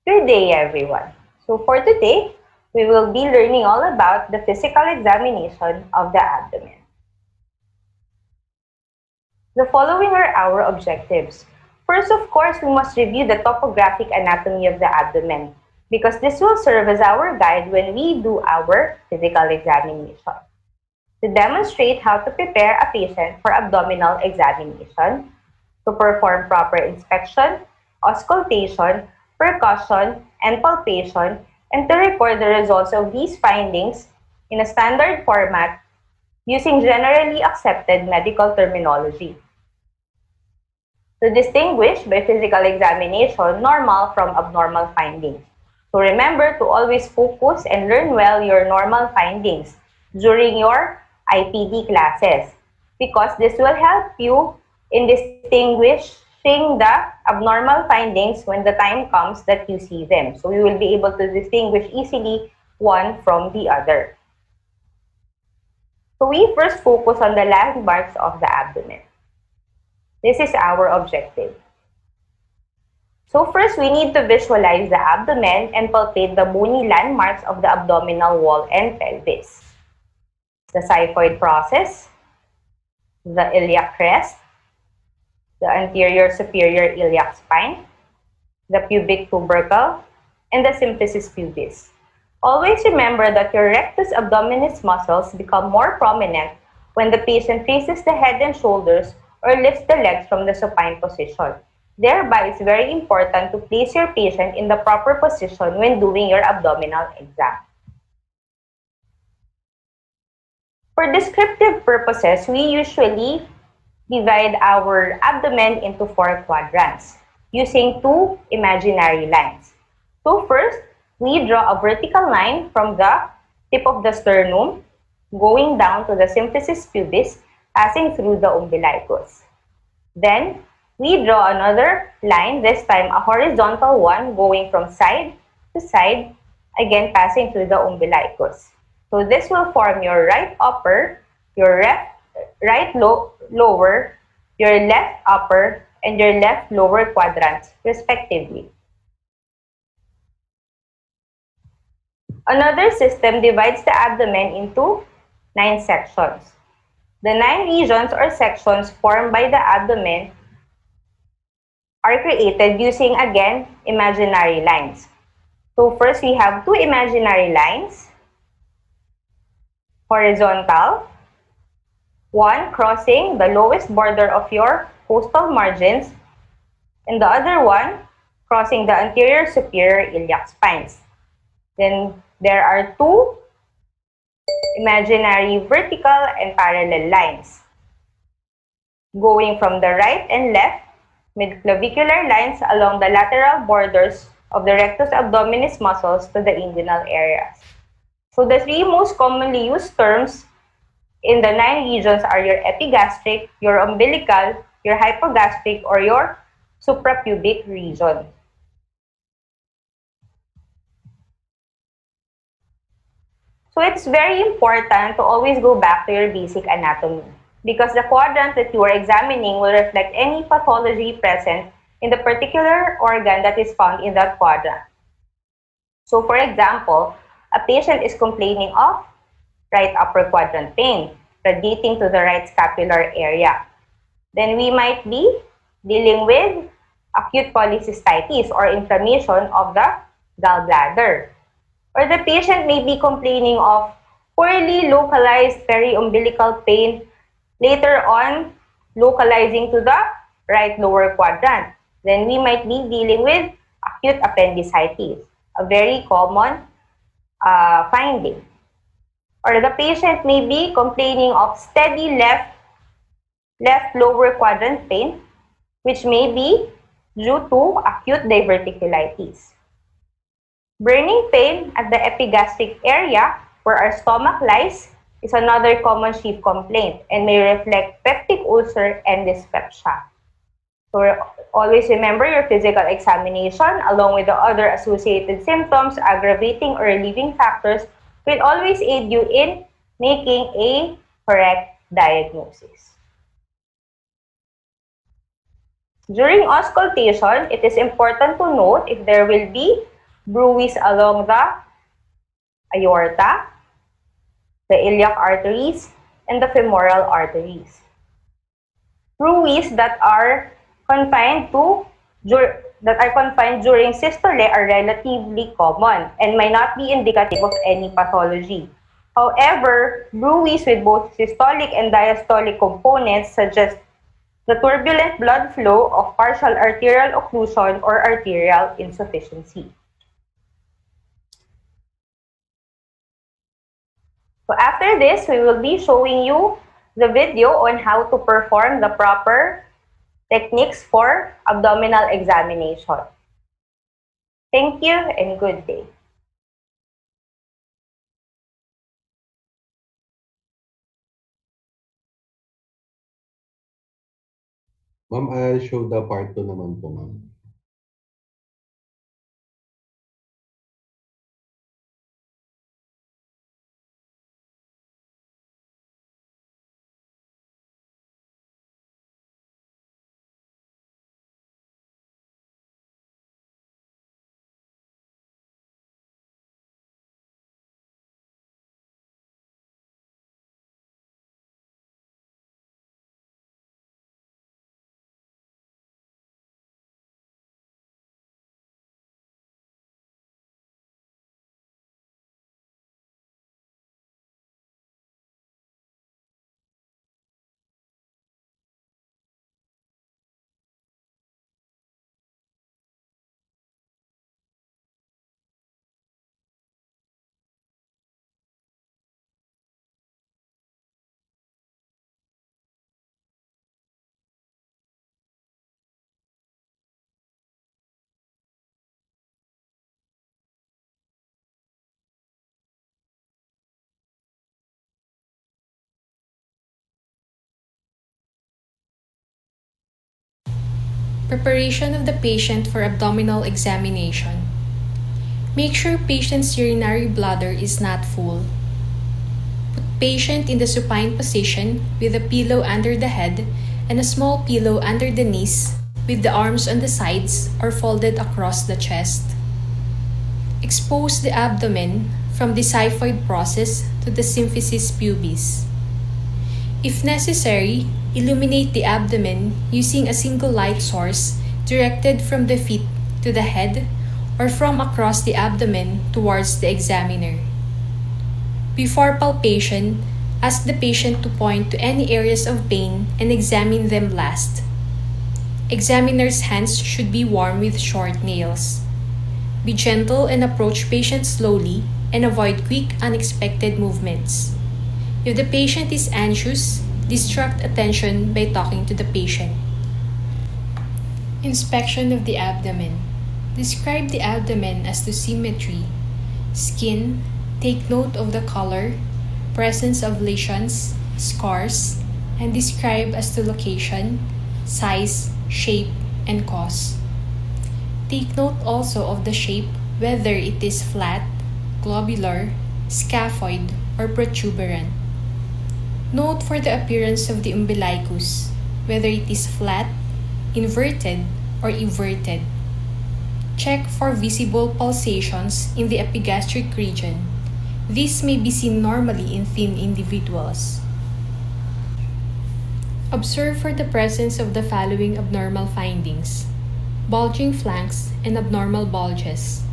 Good day, everyone. So for today, we will be learning all about the physical examination of the abdomen. The following are our objectives. First, of course, we must review the topographic anatomy of the abdomen because this will serve as our guide when we do our physical examination. To demonstrate how to prepare a patient for abdominal examination, to perform proper inspection, auscultation, percussion, and palpation, and to record the results of these findings in a standard format using generally accepted medical terminology. To distinguish by physical examination normal from abnormal findings. So remember to always focus and learn well your normal findings during your IPD classes because this will help you in distinguishing the abnormal findings when the time comes that you see them. So you will be able to distinguish easily one from the other. So we first focus on the landmarks of the abdomen. This is our objective. So first, we need to visualize the abdomen and palpate the bony landmarks of the abdominal wall and pelvis. The xiphoid process, the iliac crest, the anterior superior iliac spine, the pubic tubercle, and the symphysis pubis. Always remember that your rectus abdominis muscles become more prominent when the patient raises the head and shoulders or lifts the legs from the supine position. Thereby, it's very important to place your patient in the proper position when doing your abdominal exam. For descriptive purposes, we usually divide our abdomen into 4 quadrants using 2 imaginary lines. So first, we draw a vertical line from the tip of the sternum going down to the symphysis pubis, passing through the umbilicus. Then, we draw another line, this time a horizontal one, going from side to side, again passing through the umbilicus. So this will form your right upper, your right lower, your left upper, and your left lower quadrants, respectively. Another system divides the abdomen into 9 sections. The 9 regions or sections formed by the abdomen are created using, again, imaginary lines. So first, we have 2 imaginary lines, horizontal, one crossing the lowest border of your costal margins, and the other one crossing the anterior superior iliac spines. Then there are 2 imaginary vertical and parallel lines going from the right and left mid-clavicular lines along the lateral borders of the rectus abdominis muscles to the inguinal areas. So the 3 most commonly used terms in the 9 regions are your epigastric, your umbilical, your hypogastric, or your suprapubic region. So it's very important to always go back to your basic anatomy because the quadrant that you are examining will reflect any pathology present in the particular organ that is found in that quadrant. So for example, a patient is complaining of right upper quadrant pain radiating to the right scapular area. Then we might be dealing with acute cholecystitis or inflammation of the gallbladder. Or the patient may be complaining of poorly localized periumbilical pain, later on localizing to the right lower quadrant. Then we might be dealing with acute appendicitis, a very common finding. Or the patient may be complaining of steady left lower quadrant pain, which may be due to acute diverticulitis. Burning pain at the epigastric area, where our stomach lies, is another common chief complaint and may reflect peptic ulcer and dyspepsia. So always remember your physical examination along with the other associated symptoms, aggravating or relieving factors will always aid you in making a correct diagnosis. During auscultation, it is important to note if there will be bruise along the aorta, the iliac arteries, and the femoral arteries. Bruise that are confined during systole are relatively common and may not be indicative of any pathology. However, bruise with both systolic and diastolic components suggest the turbulent blood flow of partial arterial occlusion or arterial insufficiency. So after this, we will be showing you the video on how to perform the proper techniques for abdominal examination. Thank you and good day. Ma'am, I'll show the part 2 naman po, ma'am. Preparation of the patient for abdominal examination. Make sure patient's urinary bladder is not full. Put patient in the supine position with a pillow under the head and a small pillow under the knees with the arms on the sides or folded across the chest. Expose the abdomen from the xiphoid process to the symphysis pubis. If necessary, illuminate the abdomen using a single light source directed from the feet to the head or from across the abdomen towards the examiner. Before palpation, ask the patient to point to any areas of pain and examine them last. Examiner's hands should be warm with short nails. Be gentle and approach patient slowly and avoid quick, unexpected movements. If the patient is anxious, distract attention by talking to the patient. Inspection of the abdomen. Describe the abdomen as to symmetry, skin, take note of the color, presence of lesions, scars, and describe as to location, size, shape, and cause. Take note also of the shape, whether it is flat, globular, scaphoid, or protuberant. Note for the appearance of the umbilicus, whether it is flat, inverted, or everted. Check for visible pulsations in the epigastric region. This may be seen normally in thin individuals. Observe for the presence of the following abnormal findings: bulging flanks and abnormal bulges,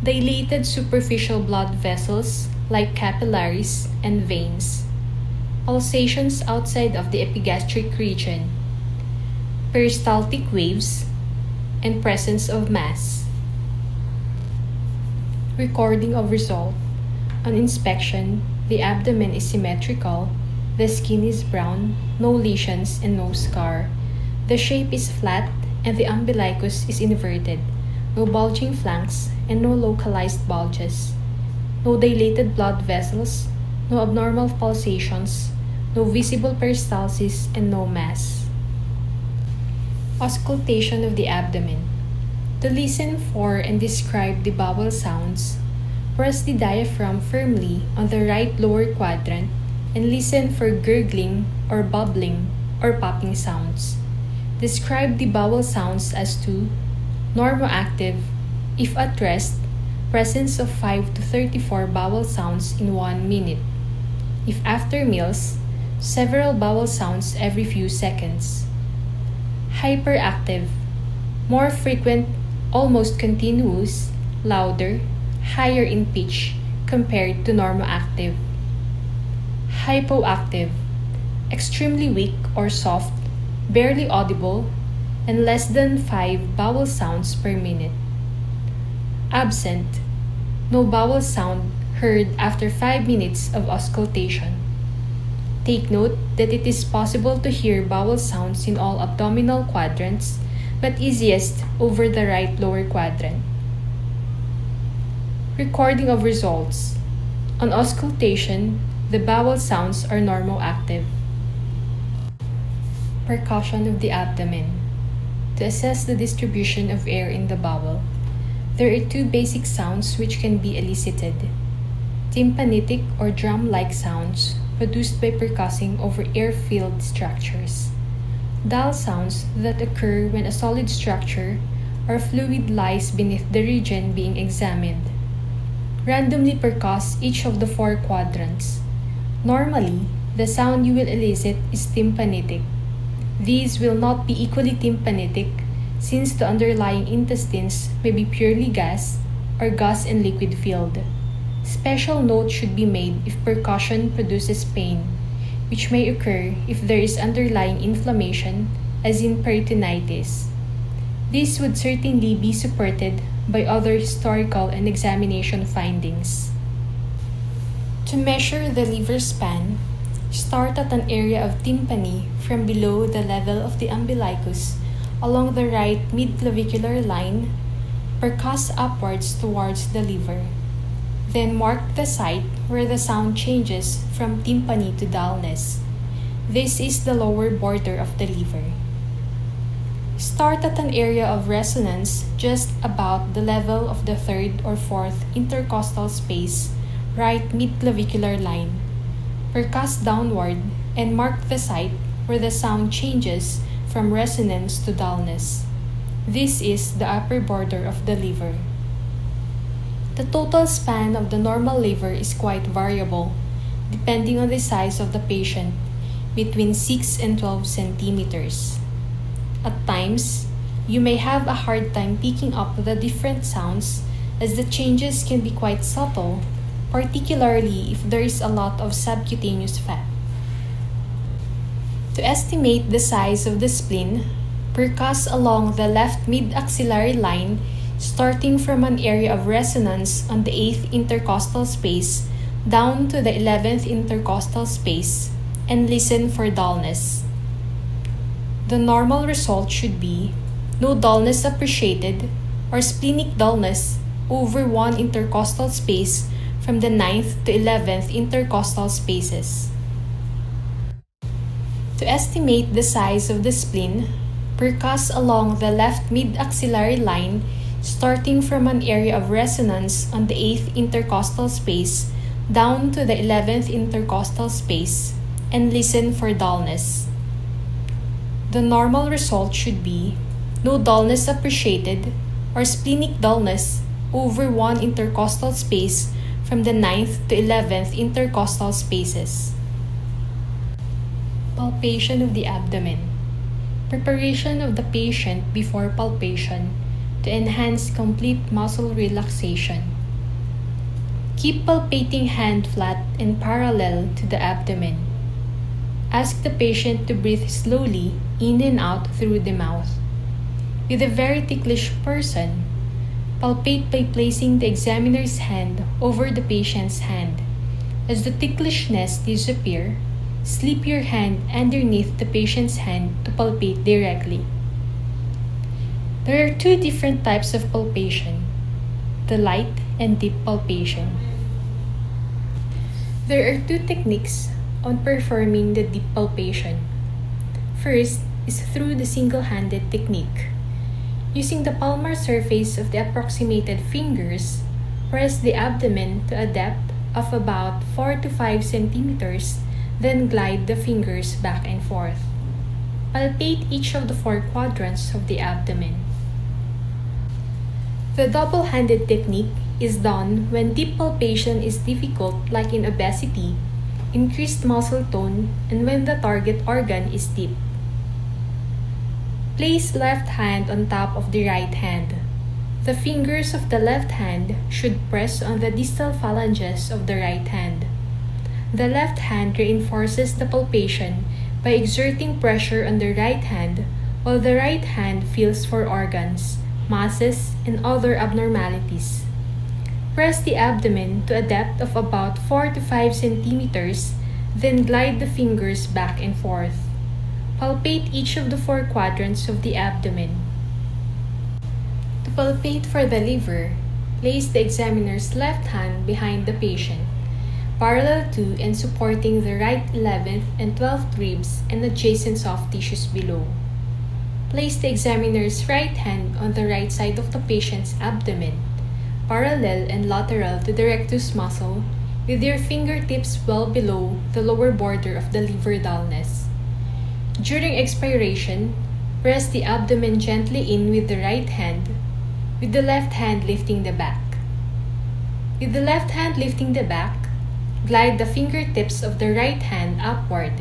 dilated superficial blood vessels like capillaries and veins, pulsations outside of the epigastric region, peristaltic waves, and presence of mass. Recording of result. On inspection, the abdomen is symmetrical, the skin is brown, no lesions and no scar. The shape is flat and the umbilicus is inverted, no bulging flanks and no localized bulges, no dilated blood vessels, no abnormal pulsations, no visible peristalsis, and no mass. Auscultation of the abdomen. To listen for and describe the bowel sounds, press the diaphragm firmly on the right lower quadrant and listen for gurgling or bubbling or popping sounds. Describe the bowel sounds as to normoactive if at rest presence of 5 to 34 vowel sounds in 1 minute. If after meals, several vowel sounds every few seconds. Hyperactive, more frequent, almost continuous, louder, higher in pitch compared to normoactive. Hypoactive, extremely weak or soft, barely audible, and less than 5 vowel sounds per minute. Absent, no vowel sound heard after 5 minutes of auscultation. Take note that it is possible to hear vowel sounds in all abdominal quadrants, but easiest over the right lower quadrant. Recording of results. On auscultation, the vowel sounds are normoactive. Percussion of the abdomen. To assess the distribution of air in the bowel, there are 2 basic sounds which can be elicited. Tympanitic or drum-like sounds produced by percussing over air-filled structures. Dull sounds that occur when a solid structure or fluid lies beneath the region being examined. Randomly percuss each of the 4 quadrants. Normally, the sound you will elicit is tympanitic. These will not be equally tympanitic since the underlying intestines may be purely gas or gas and liquid filled. Special note should be made if percussion produces pain, which may occur if there is underlying inflammation, as in peritonitis. This would certainly be supported by other historical and examination findings. To measure the liver span, start at an area of tympani from below the level of the umbilicus along the right midclavicular line, percuss upwards towards the liver. Then mark the site where the sound changes from tympani to dullness. This is the lower border of the liver. Start at an area of resonance just about the level of the 3rd or 4th intercostal space, right midclavicular line. Percuss downward and mark the site where the sound changes from resonance to dullness. This is the upper border of the liver. The total span of the normal liver is quite variable, depending on the size of the patient, between 6 and 12 centimeters. At times, you may have a hard time picking up the different sounds as the changes can be quite subtle, particularly if there is a lot of subcutaneous fat. To estimate the size of the spleen, percuss along the left mid-axillary line starting from an area of resonance on the 8th intercostal space down to the 11th intercostal space and listen for dullness. The normal result should be no dullness appreciated or splenic dullness over 1 intercostal space from the 9th to 11th intercostal spaces. To estimate the size of the spleen, percuss along the left mid-axillary line starting from an area of resonance on the 8th intercostal space down to the 11th intercostal space and listen for dullness. The normal result should be no dullness appreciated or splenic dullness over 1 intercostal space from the 9th to 11th intercostal spaces. Palpation of the abdomen. Preparation of the patient before palpation to enhance complete muscle relaxation. Keep palpating hand flat and parallel to the abdomen. Ask the patient to breathe slowly in and out through the mouth. With a very ticklish person, palpate by placing the examiner's hand over the patient's hand. As the ticklishness disappears, slip your hand underneath the patient's hand to palpate directly. There are 2 different types of palpation, the light and deep palpation. There are 2 techniques on performing the deep palpation. First is through the single-handed technique. Using the palmar surface of the approximated fingers, press the abdomen to a depth of about 4 to 5 centimeters, then glide the fingers back and forth. Palpate each of the 4 quadrants of the abdomen. The double-handed technique is done when deep palpation is difficult, like in obesity, increased muscle tone, and when the target organ is deep. Place left hand on top of the right hand. The fingers of the left hand should press on the distal phalanges of the right hand. The left hand reinforces the palpation by exerting pressure on the right hand, while the right hand feels for organs, masses, and other abnormalities. Press the abdomen to a depth of about 4 to 5 centimeters, then glide the fingers back and forth. Palpate each of the 4 quadrants of the abdomen. To palpate for the liver, place the examiner's left hand behind the patient, parallel to and supporting the right 11th and 12th ribs and adjacent soft tissues below. Place the examiner's right hand on the right side of the patient's abdomen, parallel and lateral to the rectus muscle, with your fingertips well below the lower border of the liver dullness. During expiration, press the abdomen gently in with the right hand, with the left hand lifting the back. With the left hand lifting the back, glide the fingertips of the right hand upward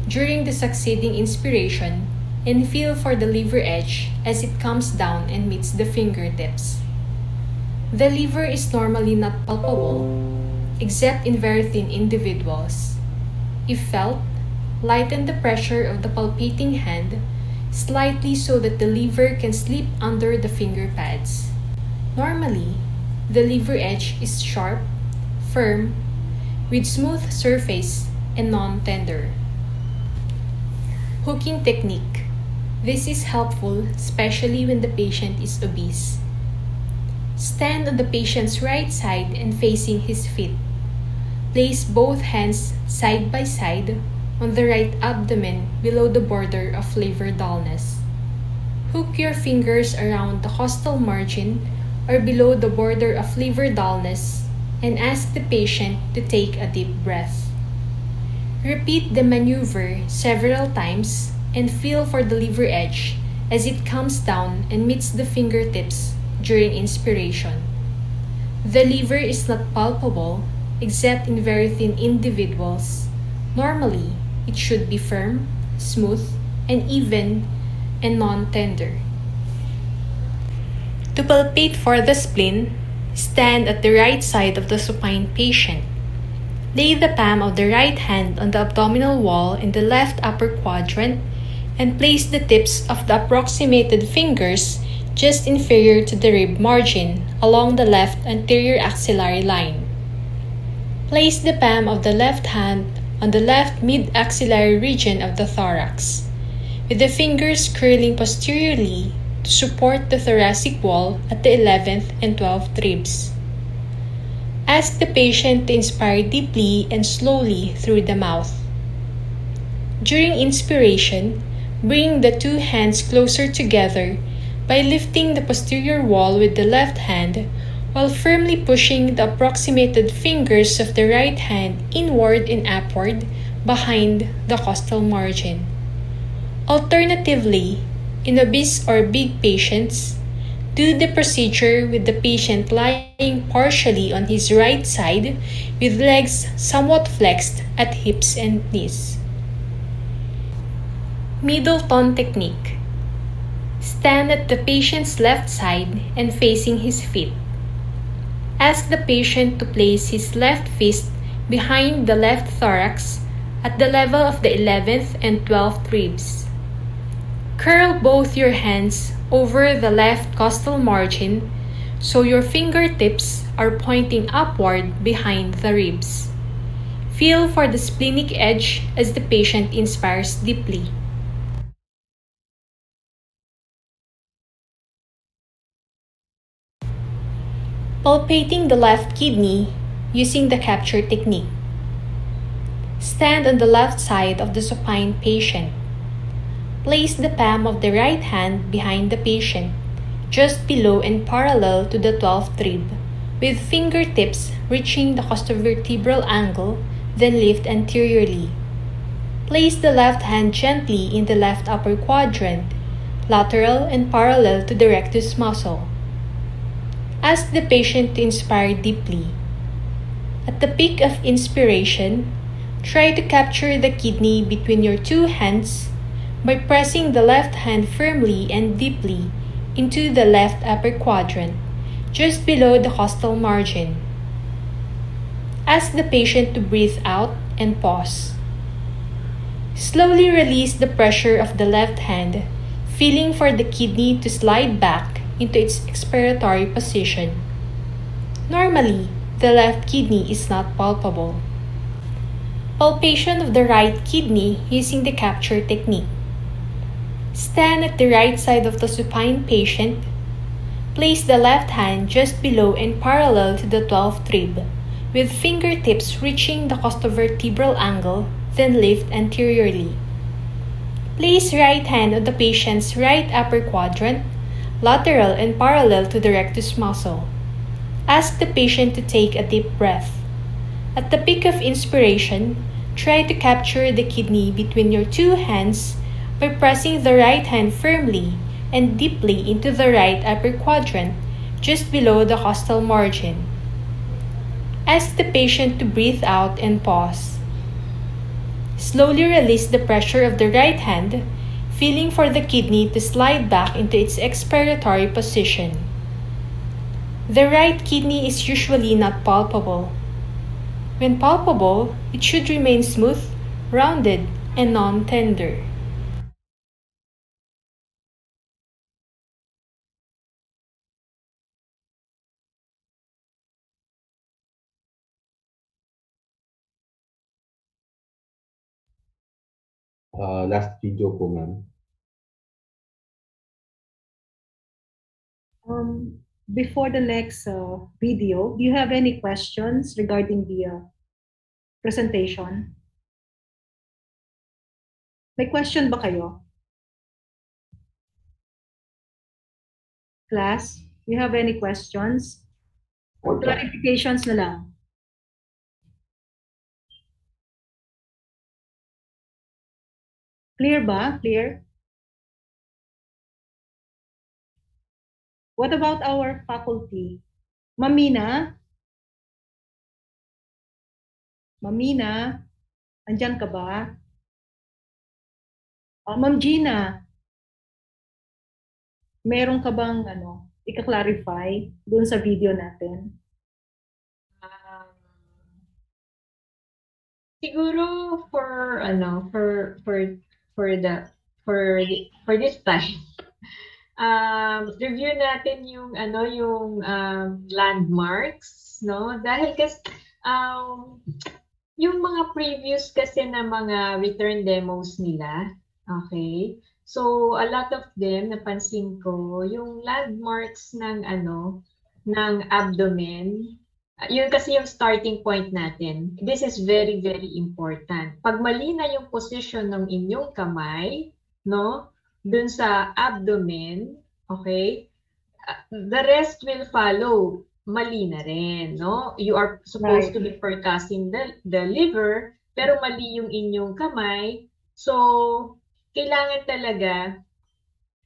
during the succeeding inspiration and feel for the liver edge as it comes down and meets the fingertips. The liver is normally not palpable, except in very thin individuals. If felt, lighten the pressure of the palpating hand slightly so that the liver can slip under the finger pads. Normally, the liver edge is sharp, firm, with smooth surface and non-tender. Hooking technique. This is helpful especially when the patient is obese. Stand on the patient's right side and facing his feet. Place both hands side by side on the right abdomen below the border of liver dullness. Hook your fingers around the costal margin or below the border of liver dullness and ask the patient to take a deep breath. Repeat the maneuver several times and feel for the liver edge as it comes down and meets the fingertips during inspiration. The liver is not palpable except in very thin individuals. Normally, it should be firm, smooth, and even, and non-tender. To palpate for the spleen, stand at the right side of the supine patient. Lay the palm of the right hand on the abdominal wall in the left upper quadrant and place the tips of the approximated fingers just inferior to the rib margin along the left anterior axillary line. Place the palm of the left hand on the left mid-axillary region of the thorax, with the fingers curling posteriorly to support the thoracic wall at the 11th and 12th ribs. Ask the patient to inspire deeply and slowly through the mouth. During inspiration, bring the 2 hands closer together by lifting the posterior wall with the left hand while firmly pushing the approximated fingers of the right hand inward and upward behind the costal margin. Alternatively, in obese or big patients, do the procedure with the patient lying partially on his right side with legs somewhat flexed at hips and knees. Middleton technique. Stand at the patient's left side and facing his feet. Ask the patient to place his left fist behind the left thorax at the level of the 11th and 12th ribs. Curl both your hands over the left costal margin so your fingertips are pointing upward behind the ribs. Feel for the splenic edge as the patient inspires deeply. Palpating the left kidney using the capture technique. Stand on the left side of the supine patient. Place the palm of the right hand behind the patient, just below and parallel to the 12th rib, with fingertips reaching the costovertebral angle, then lift anteriorly. Place the left hand gently in the left upper quadrant, lateral and parallel to the rectus muscle. Ask the patient to inspire deeply. At the peak of inspiration, try to capture the kidney between your two hands by pressing the left hand firmly and deeply into the left upper quadrant, just below the costal margin. Ask the patient to breathe out and pause. Slowly release the pressure of the left hand, feeling for the kidney to slide back into its expiratory position. Normally, the left kidney is not palpable. Palpation of the right kidney using the capture technique. Stand at the right side of the supine patient. Place the left hand just below and parallel to the 12th rib, with fingertips reaching the costovertebral angle, then lift anteriorly. Place right hand on the patient's right upper quadrant, lateral and parallel to the rectus muscle. Ask the patient to take a deep breath. At the peak of inspiration, try to capture the kidney between your two hands by pressing the right hand firmly and deeply into the right upper quadrant, just below the costal margin. Ask the patient to breathe out and pause. Slowly release the pressure of the right hand, feeling for the kidney to slide back into its expiratory position. The right kidney is usually not palpable. When palpable, it should remain smooth, rounded, and non-tender. Last video po, ma'am. Before the next video, do you have any questions regarding the presentation? May question ba kayo? Class, you have any questions? Or clarifications na lang? Clear ba? Clear? What about our faculty? Mamina? Mamina? Andyan ka ba? Ma'am Gina, meron ka bang ika-clarify dun sa video natin? Siguro for this time, review natin yung landmarks, no? Dahil kasi yung mga previous kasi na mga return demos nila, okay? So a lot of them napansin ko yung landmarks ng abdomen. Yun kasi yung starting point natin. This is very, very important. Pag mali na yung position ng inyong kamay, no, dun sa abdomen, okay, the rest will follow. Mali na rin, no? You are supposed to be percussing the liver, pero mali yung inyong kamay. So, kailangan talaga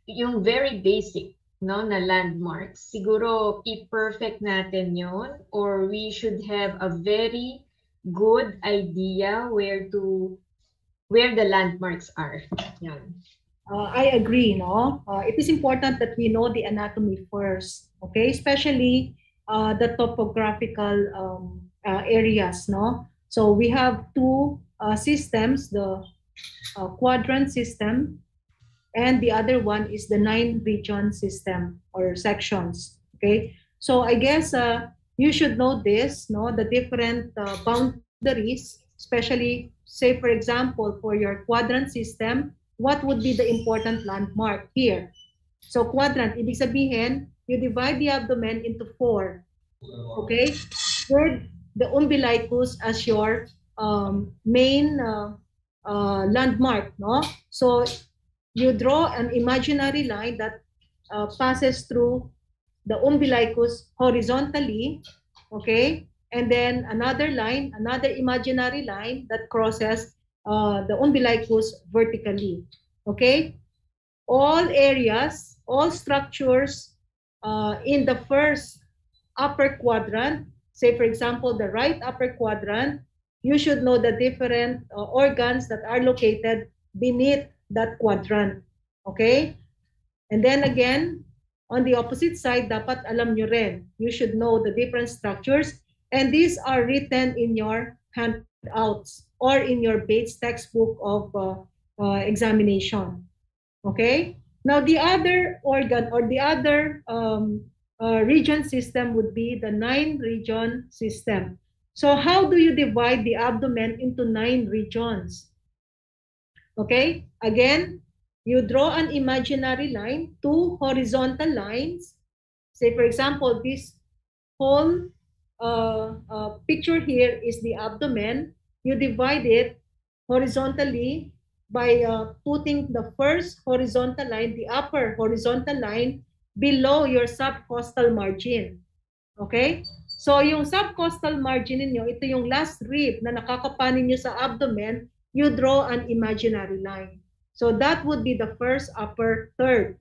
yung very basic, no, na landmarks. Siguro i-perfect natin yon, or we should have a very good idea where the landmarks are. Yan. I agree, no? It is important that we know the anatomy first, okay? Especially the topographical areas, no? So we have two systems, the quadrant system, and the other one is the 9-region system or sections, okay? So I guess you should know this, no? The different boundaries, especially, say for example, for your quadrant system, what would be the important landmark here? So quadrant, ibig sabihin, you divide the abdomen into 4, okay? With the umbilicus as your main landmark, no? So you draw an imaginary line that passes through the umbilicus horizontally, okay? And then another line, another imaginary line that crosses the umbilicus vertically, okay? All areas, all structures in the first upper quadrant, say for example, the right upper quadrant, you should know the different organs that are located beneath that quadrant. Okay? And then again, on the opposite side, dapat alam nyo rin. You should know the different structures. And these are written in your handouts or in your Bates textbook of examination. Okay? Now, the other organ or the other region system would be the 9-region system. So how do you divide the abdomen into 9 regions? Okay? Again, you draw an imaginary line, 2 horizontal lines. Say, for example, this whole picture here is the abdomen. You divide it horizontally by putting the first horizontal line, the upper horizontal line, below your subcostal margin. Okay? So, yung subcostal margin ninyo, ito yung last rib na nakakapanin nyo sa abdomen, you draw an imaginary line. So, that would be the first upper third.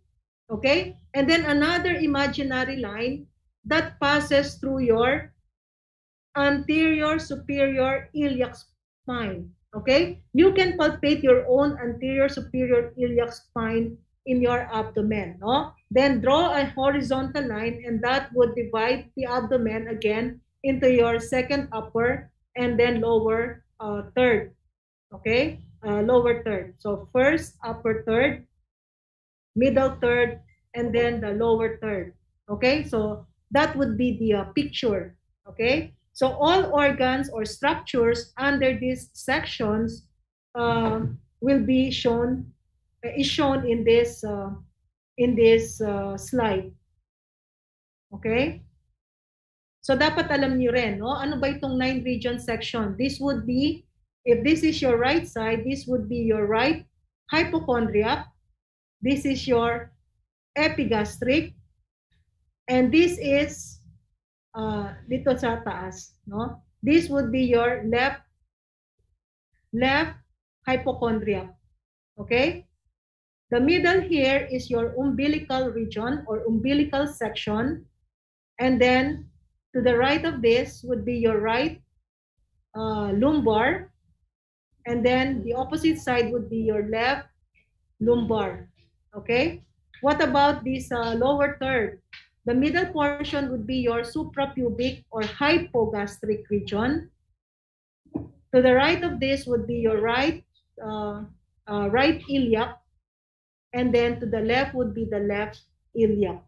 Okay? And then another imaginary line that passes through your anterior superior iliac spine. Okay? You can palpate your own anterior superior iliac spine in your abdomen. No? Then draw a horizontal line and that would divide the abdomen again into your second upper and then lower third. Okay? Lower third. So first upper third, middle third, and then the lower third. Okay? So that would be the picture. Okay? So all organs or structures under these sections will be shown, is shown in this slide. Okay? So dapat alam niyo rin, no? Ano ba itong 9-region section? This would be, if this is your right side, this would be your right hypochondriac. This is your epigastric. And this is dito sa taas, no? This would be your left hypochondriac. Okay? The middle here is your umbilical region or umbilical section. And then to the right of this would be your right lumbar. And then the opposite side would be your left lumbar. Okay? What about this lower third? The middle portion would be your suprapubic or hypogastric region. To the right of this would be your right iliac. And then to the left would be the left iliac.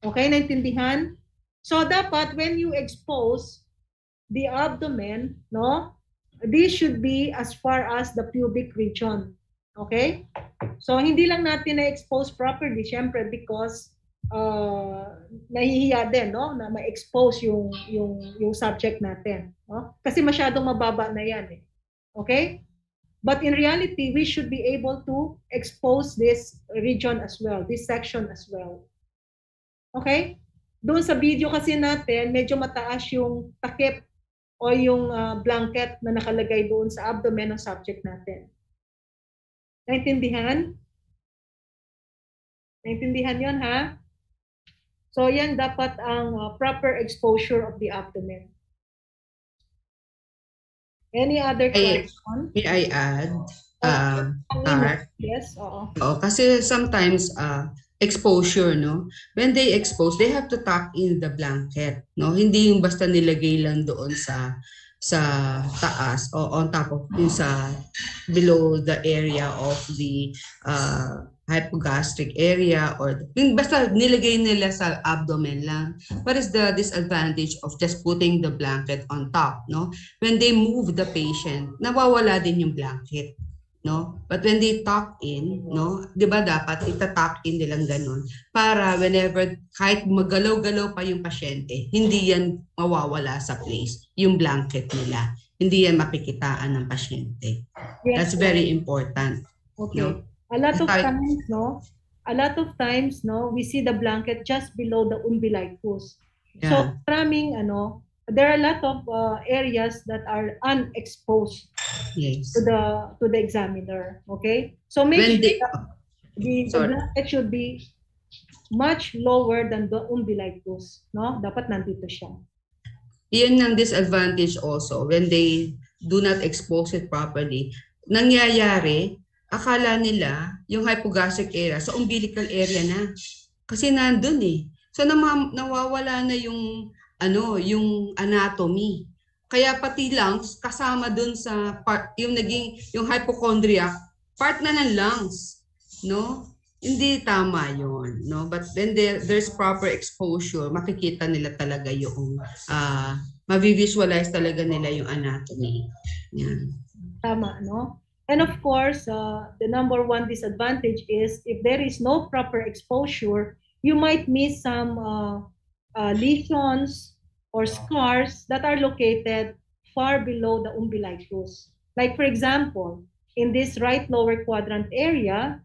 Okay, naintindihan? So dapat when you expose the abdomen, no, this should be as far as the pubic region. Okay? So hindi lang natin na-expose properly, syempre, because nahihiya din, no, na ma-expose yung subject natin, no? Kasi masyadong mababa na yan eh. Okay? But in reality, we should be able to expose this region as well, this section as well. Okay? Doon sa video kasi natin, medyo mataas yung takip o yung blanket na nakalagay doon sa abdomen ng subject natin. Naintindihan? Naintindihan yun, ha? So, yan dapat ang proper exposure of the abdomen. Any other question? May I add? Yes, oo. Oo, kasi sometimes exposure, no? When they expose, they have to tuck in the blanket, no? Hindi yung basta nilagay lang doon sa taas o on top of yung sa below the area of the hypogastric area or yung basta nilagay nila sa abdomen lang. What is the disadvantage of just putting the blanket on top, no? When they move the patient, nawawala din yung blanket, no? But when they tuck in, no, 'di ba dapat ita-tuck in nilang ganun para whenever kahit magalaw-galaw pa yung pasyente, hindi yan mawawala sa place, yung blanket nila. Hindi yan mapikitaan ng pasyente. Yes. That's very important. Okay. No? A lot of times, no, we see the blanket just below the umbilicus. Yeah. So, maraming, there are a lot of areas that are unexposed. Yes. To the examiner. Okay. So maybe the blanket should be much lower than the umbilicus, no? Dapat nandito siya. Iyan ang disadvantage also when they do not expose it properly. Nangyayari, akala nila yung hypogastric area sa umbilical area na. Kasi nandun eh. So nawawala na yung yung anatomy. Kaya pati lungs kasama dun sa part, yung hypochondriac, part na ng lungs, no? Hindi tama yon, no? But when there's proper exposure, makikita nila talaga yung mavisualize talaga nila yung anatomy. Yan. Tama, no? And of course, the number one disadvantage is if there is no proper exposure, you might miss some lesions or scars that are located far below the umbilicus. Like for example, in this right lower quadrant area,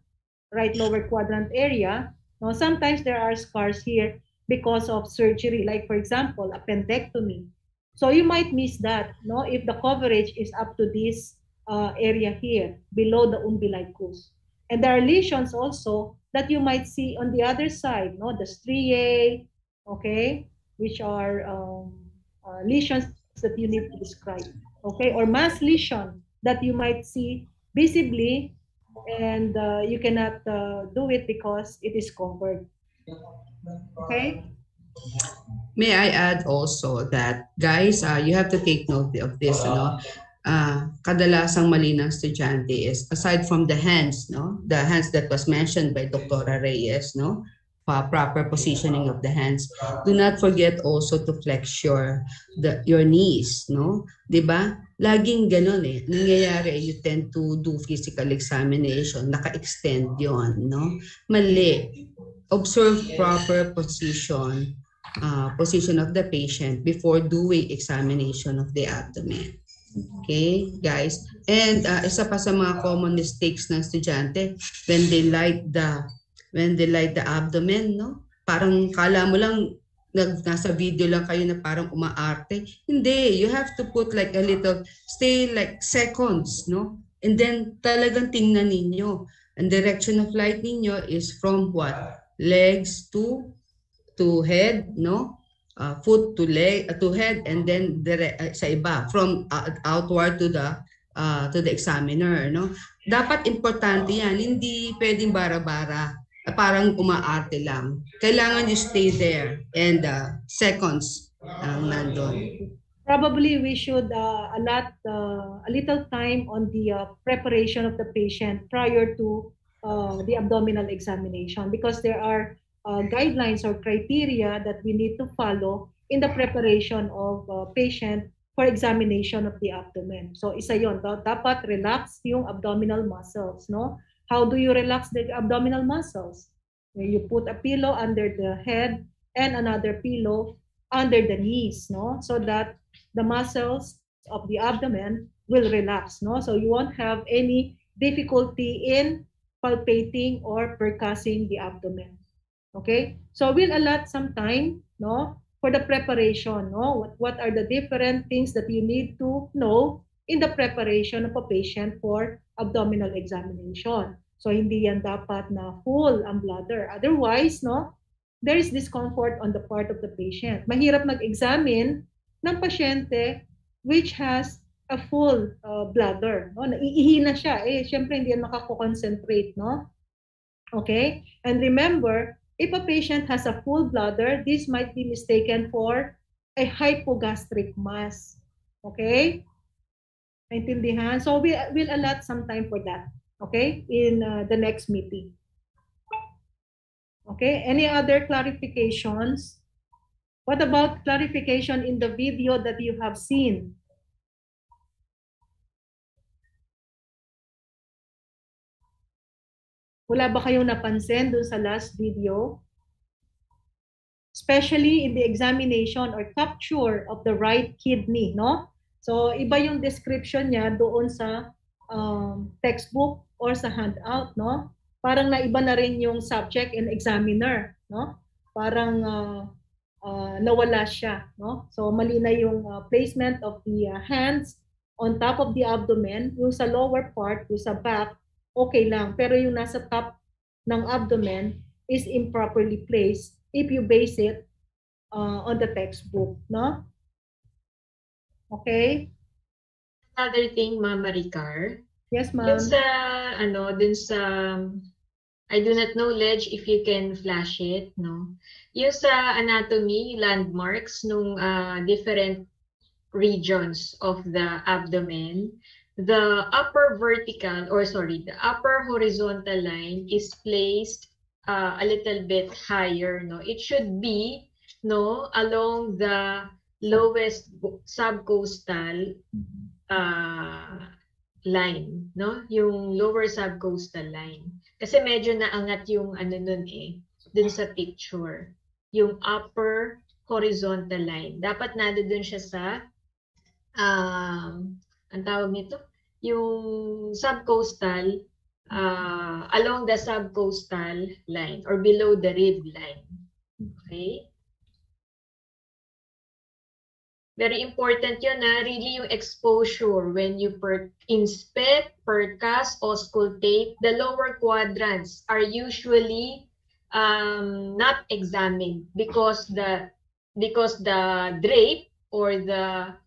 no, sometimes there are scars here because of surgery, like for example, appendectomy. So you might miss that, no, if the coverage is up to this area here, below the umbilicus. And there are lesions also that you might see on the other side, no, the striae, okay, which are lesions that you need to describe, okay, or mass lesion that you might see visibly, and you cannot do it because it is covered. Okay? May I add also that, guys, you have to take note of this, kadalasang mali ng estudyante is, aside from the hands, the hands that was mentioned by Dr. Reyes, proper positioning of the hands, do not forget also to flex your knees, no? 'Di ba? Laging ganoon eh. Nangyayari, you tend to do physical examination, naka-extend 'yon, no? Mali. Observe proper position of the patient before doing examination of the abdomen. Okay, guys? And isa pa sa mga common mistakes ng estudyante, when they light the abdomen, no? Parang kala mo lang nasa video lang kayo na parang umaarte. Hindi, you have to put like a little, stay like seconds, no? And then talagang tingnan ninyo. And direction of light ninyo is from what? Legs to head, no? Foot to leg to head, and then sa iba from outward to the examiner, no? Dapat importante yan, hindi pwedeng bara-bara, parang umaarte lang. Kailangan you stay there and seconds nandun. Probably we should allot a little time on the preparation of the patient prior to the abdominal examination, because there are guidelines or criteria that we need to follow in the preparation of patient for examination of the abdomen. So isa yon, dapat relax yung abdominal muscles, no? How do you relax the abdominal muscles? You put a pillow under the head and another pillow under the knees, no? So that the muscles of the abdomen will relax, no? So you won't have any difficulty in palpating or percussing the abdomen. Okay? So we'll allot some time, no, for the preparation, no? What are the different things that you need to know in the preparation of a patient for abdominal examination. So hindi yan dapat na full ang bladder. Otherwise, no, there is discomfort on the part of the patient. Mahirap mag-examine ng pasyente which has a full bladder, no? Naiihina siya, syempre hindi yan makako-concentrate, no? Okay? And remember, if a patient has a full bladder, this might be mistaken for a hypogastric mass. Okay? Naintindihan? So we'll allot some time for that. Okay? In the next meeting. Okay? Any other clarifications? What about clarification in the video that you have seen? Wala ba kayong napansin dun sa last video? Especially in the examination or capture of the right kidney, no? So, iba yung description niya doon sa textbook or sa handout, no? Parang naiba na rin yung subject and examiner, no? Parang nawala siya, no? So, mali na yung placement of the hands on top of the abdomen. Yung sa lower part, yung sa back, okay lang. Pero yung nasa top ng abdomen, is improperly placed if you base it on the textbook, no? Okay? Another thing, Ma'am Maricar, Yes, yung ma'am. sa, dun sa, I do not know, Ledge, if you can flash it, no? Yung sa anatomy, landmarks nung different regions of the abdomen, the upper horizontal line is placed a little bit higher, no? It should be, no, along the lowest subcostal line, no? Yung lower subcostal line. Kasi medyo naangat yung nun dun sa picture. Yung upper horizontal line. Dapat nandoon siya sa ang tawag nito, yung subcostal, along the subcostal line or below the rib line. Okay? Very important yun really yung exposure when you inspect, percuss, auscultate. The lower quadrants are usually not examined because the drape or the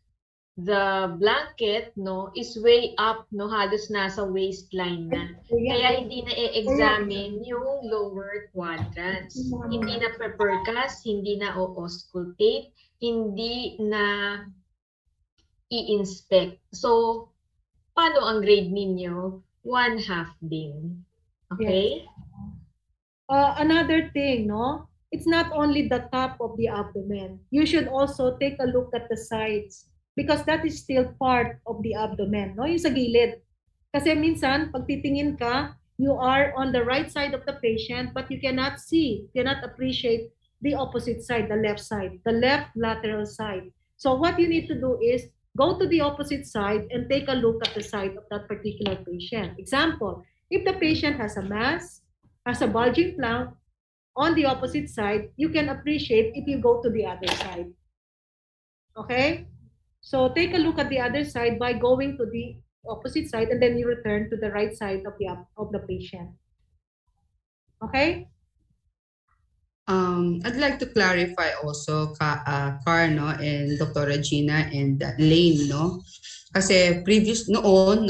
blanket, no, is way up, no, halos nasa waistline na. Kaya hindi na i-examine yung lower quadrants. Hindi na percuss, hindi na auscultate, hindi na i-inspect. So, paano ang grade ninyo? 1/2 din. Okay? Yes. Another thing, no? It's not only the top of the abdomen. You should also take a look at the sides because that is still part of the abdomen, no? Yung sa gilid. Kasi minsan, pag titingin ka, you are on the right side of the patient but you cannot appreciate the opposite side, the left side, the left lateral side. So what you need to do is go to the opposite side and take a look at the side of that particular patient. Example, if the patient has a mass, has a bulging flank on the opposite side, you can appreciate if you go to the other side. Okay? So take a look at the other side by going to the opposite side and then you return to the right side of the patient. Okay? I'd like to clarify also, Car, no, and Dr. Regina and Lane, no? Kasi noon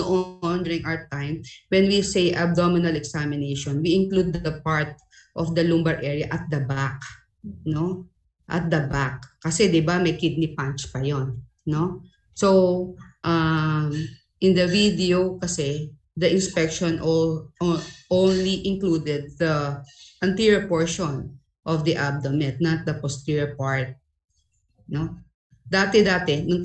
during our time, when we say abdominal examination, we include the part of the lumbar area at the back, no? At the back. Kasi 'di ba may kidney punch pa 'yon, no? So, in the video kasi the inspection only included the anterior portion of the abdomen, not the posterior part, no? Dati nung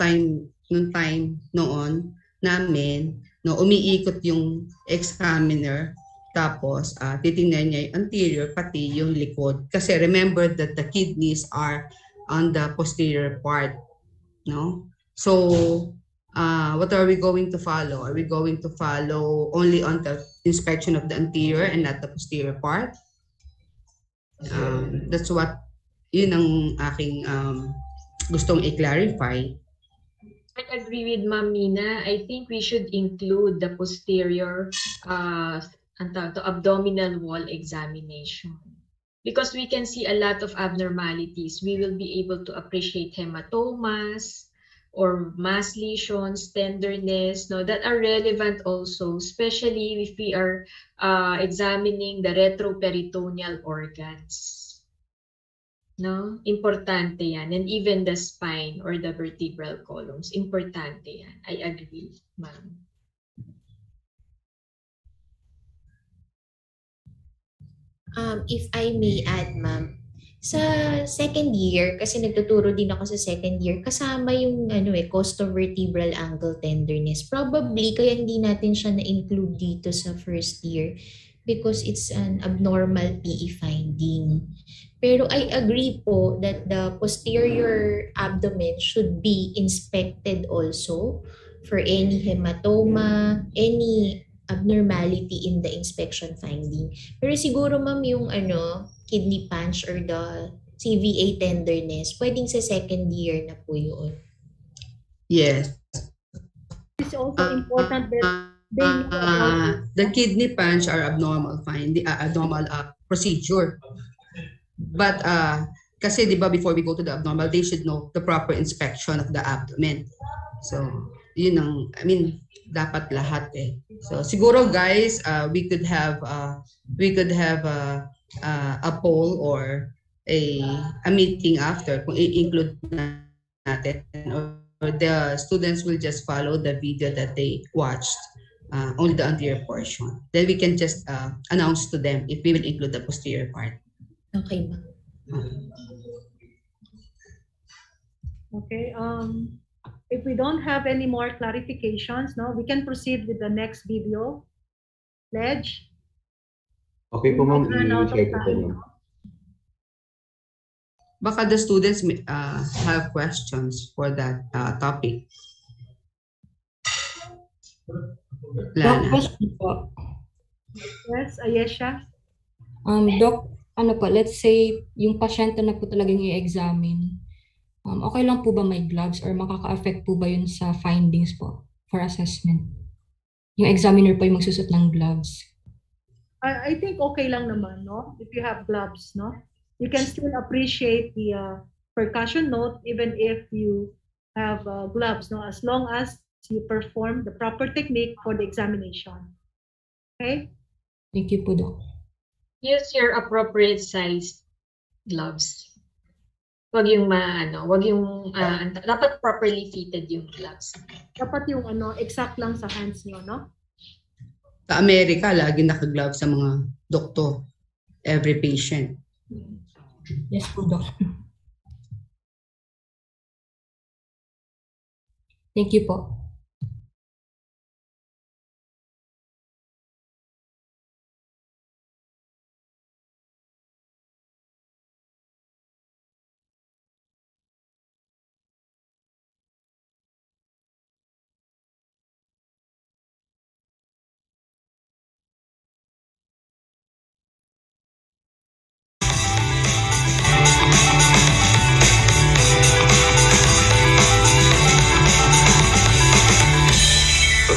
time noon namin, no, umiikot yung examiner tapos titingnan niya yung anterior pati yung likod kasi remember that the kidneys are on the posterior part, no? So what are we going to follow? Are we going to follow only on the inspection of the anterior and not the posterior part? That's what yun ang aking gustong i-clarify. I agree with Ma'am Mina. I think we should include the posterior abdominal wall examination because we can see a lot of abnormalities. We will be able to appreciate hematomas or mass lesions, tenderness, no, that are relevant also, especially if we are examining the retroperitoneal organs. No? Importante yan. And even the spine or the vertebral columns. Importante yan. I agree, ma'am. If I may add, ma'am, sa second year, kasi nagtuturo din ako sa second year, kasama yung costovertebral angle tenderness. Probably, kaya hindi natin siya na-include dito sa first year because it's an abnormal PE finding. Pero I agree po that the posterior abdomen should be inspected also for any hematoma, any abnormality in the inspection finding. Pero siguro ma'am yung kidney punch or the CVA tenderness, pwedeng sa second year na po yun. Yes. It's also important that They know about it. The kidney punch are abnormal abnormal procedure. But kasi 'di ba before we go to the abnormal, they should know the proper inspection of the abdomen. So, yun ang dapat lahat eh. So siguro guys, we could have a poll or a meeting after kung i-include natin, or the students will just follow the video that they watched, only the anterior portion. Then we can just announce to them if we will include the posterior part. Okay, ma'am. Okay. If we don't have any more clarifications, no, we can proceed with the next video. Ledge? Okay po, ma'am. Run out of I-share ko po, time, ma'am. no? Baka the students have questions for that topic. Lana. Question po. Yes, Ayesha? Doc, let's say yung pasyente na po talagang i-examine, okay lang po ba may gloves or makaka-affect po ba yun sa findings po for assessment? Yung examiner po yung magsusot ng gloves. I think okay lang naman, no? If you have gloves, no? You can still appreciate the percussion note even if you have gloves, no? As long as you perform the proper technique for the examination. Okay? Thank you po, Doc. Use your appropriate size gloves. Wag yung dapat properly fitted yung gloves. Dapat yung exact lang sa hands niyo, no? Sa Amerika, lagi naka-gloves sa mga doktor, every patient. Yes po, Doc. Thank you po.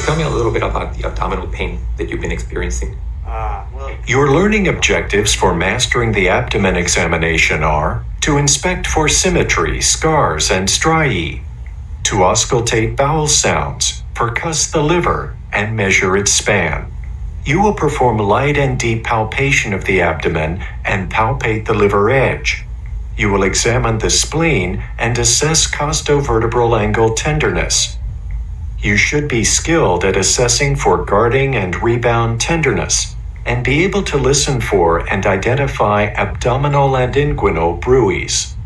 Tell me a little bit about the abdominal pain that you've been experiencing. Your learning objectives for mastering the abdomen examination are to inspect for symmetry, scars, and striae, to auscultate bowel sounds, percuss the liver, and measure its span. You will perform light and deep palpation of the abdomen and palpate the liver edge. You will examine the spleen and assess costovertebral angle tenderness. You should be skilled at assessing for guarding and rebound tenderness, and be able to listen for and identify abdominal and inguinal bruits.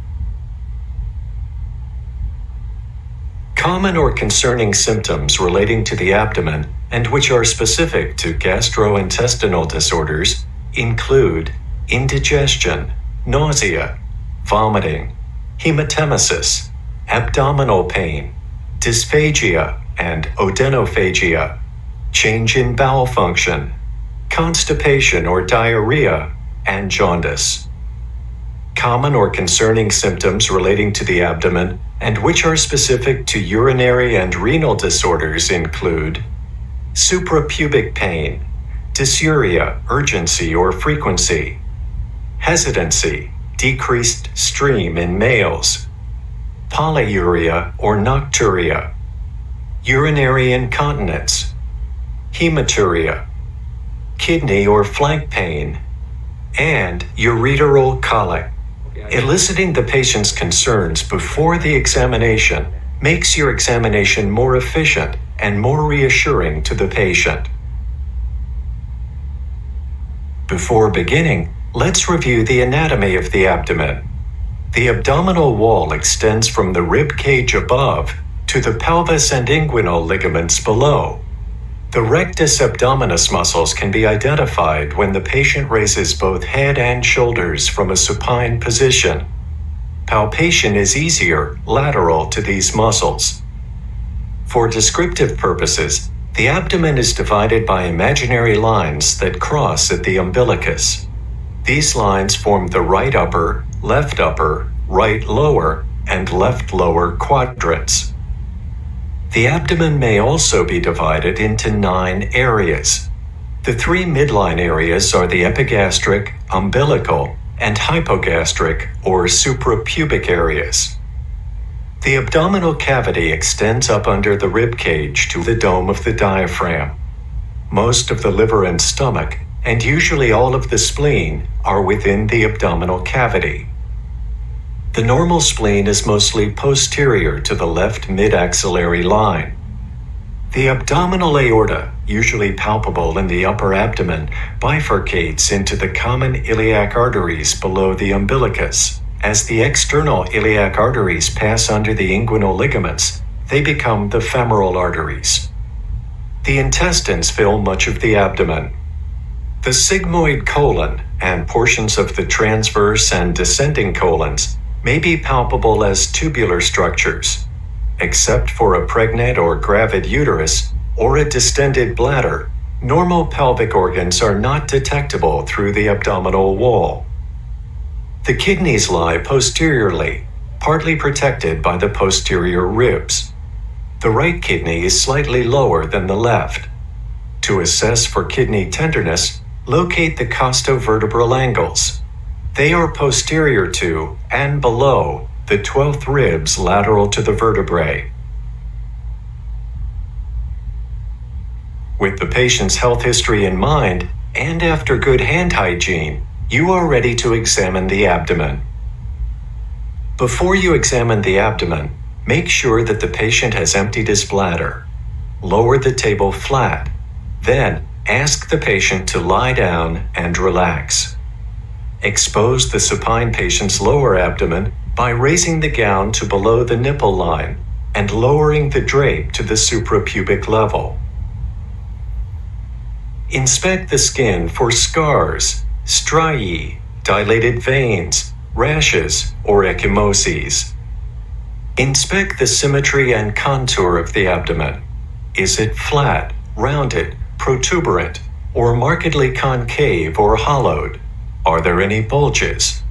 Common or concerning symptoms relating to the abdomen and which are specific to gastrointestinal disorders include indigestion, nausea, vomiting, hematemesis, abdominal pain, dysphagia and odenophagia, change in bowel function, constipation or diarrhea, and jaundice. Common or concerning symptoms relating to the abdomen and which are specific to urinary and renal disorders include suprapubic pain, dysuria, urgency or frequency, hesitancy, decreased stream in males, polyuria or nocturia, urinary incontinence, hematuria, kidney or flank pain, and ureteral colic. Eliciting the patient's concerns before the examination makes your examination more efficient and more reassuring to the patient. Before beginning, let's review the anatomy of the abdomen. The abdominal wall extends from the rib cage above to the pelvis and inguinal ligaments below. The rectus abdominis muscles can be identified when the patient raises both head and shoulders from a supine position. Palpation is easier lateral to these muscles. For descriptive purposes, the abdomen is divided by imaginary lines that cross at the umbilicus. These lines form the right upper, right lower, and left lower quadrants. The abdomen may also be divided into 9 areas. The 3 midline areas are the epigastric, umbilical, and hypogastric or suprapubic areas. The abdominal cavity extends up under the rib cage to the dome of the diaphragm. Most of the liver and stomach, and usually all of the spleen, are within the abdominal cavity. The normal spleen is mostly posterior to the left mid-axillary line. The abdominal aorta, usually palpable in the upper abdomen, bifurcates into the common iliac arteries below the umbilicus. As the external iliac arteries pass under the inguinal ligaments, they become the femoral arteries. The intestines fill much of the abdomen. The sigmoid colon and portions of the transverse and descending colons may be palpable as tubular structures. Except for a pregnant or gravid uterus or a distended bladder, normal pelvic organs are not detectable through the abdominal wall. The kidneys lie posteriorly, partly protected by the posterior ribs. The right kidney is slightly lower than the left. To assess for kidney tenderness, locate the costovertebral angles. They are posterior to and below the 12th ribs lateral to the vertebrae. With the patient's health history in mind, and after good hand hygiene, you are ready to examine the abdomen. Before you examine the abdomen, make sure that the patient has emptied his bladder. Lower the table flat. Then, ask the patient to lie down and relax. Expose the supine patient's lower abdomen by raising the gown to below the nipple line and lowering the drape to the suprapubic level. Inspect the skin for scars, striae, dilated veins, rashes, or ecchymoses. Inspect the symmetry and contour of the abdomen. Is it flat, rounded, protuberant, or markedly concave or hollowed? Are there any bulges?